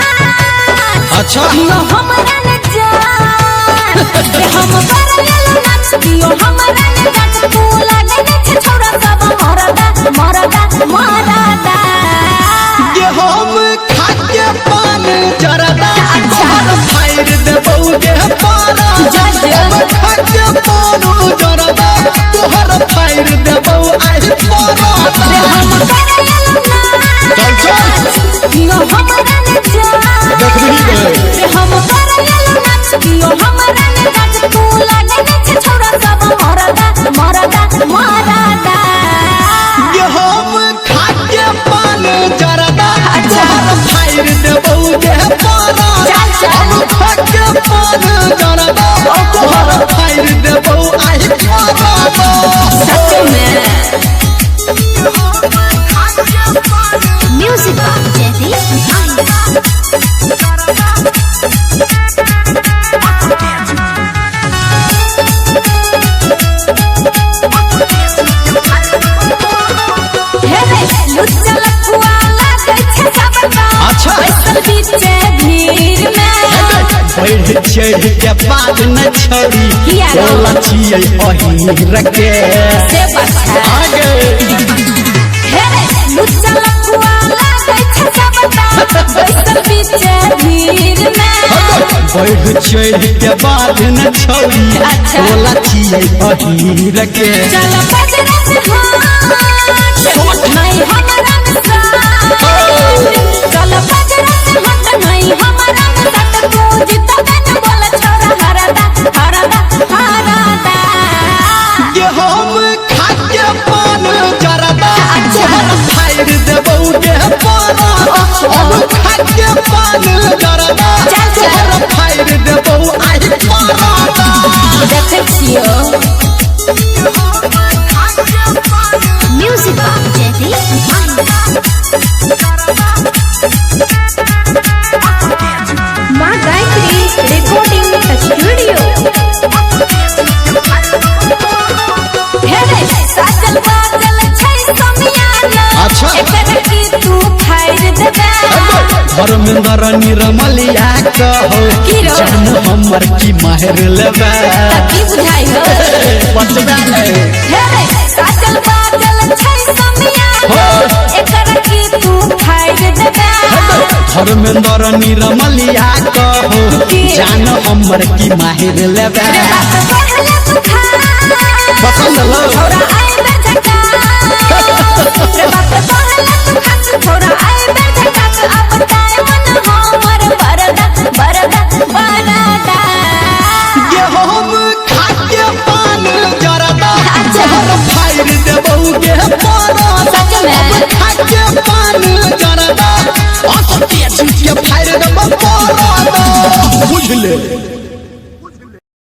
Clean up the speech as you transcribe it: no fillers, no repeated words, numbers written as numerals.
अच्छा हमरा न जान हम करले नाच दियो हमरा न जान तू लागे छे छोरा सब मरदा ये हम खाके पान जरदा तोहर फायर देबौ जे पारा हम खाके पान जरदा तोहर फायर देबौ आज पारा हम करले नाच दियो हमरा न जान देखबी गए हम करले नाच दियो हमरा न जान तू लागे छे छोरा सब मरदा ये हम खाके पान जरदा तोहर फायर देबौ जे पारा हम खाके पान जरदा तोहर फायर देबौ आज पारा सच में म्यूजिक जेदी बढ़ चढ़ के बाद न छोड़ी बोला छियै अहीर के से बच्चा आगे लुच्चा लखुआ लागे छे सबटा बैसल बीचे भीड़ में बढ़ चढ़ के बाद न छोड़ी बोला छियै अहीर के चल बजरा से हाथ नहीं हमरा में चल बजरा से हाथ नहीं हमरा में सट तू जितबे न बोल छोरा हरदा ये हम खाके पान जरदा तोहर फायर देबौ जे पारा हम खाके पान जरदा तोहर फायर देबौ आज पारा देखे छियो म्यूजिक जेदी मां गायत्री रिकॉर्डिंग स्टूडियो हे साजल बाजल छै समियाना अच्छा एकर की तू फायर देबे धर्मेंद्र निरमलिया कहो जान हमर की माहर लेबे की बुझाई हो पटबे नहीं हे साजल बाजल छै समियाना एकर की तू फायर देबे धर्मेंद्र निरमलिया कहो जान हमर की माहर लेबे बात पहले तू खा पसंद लो छोरा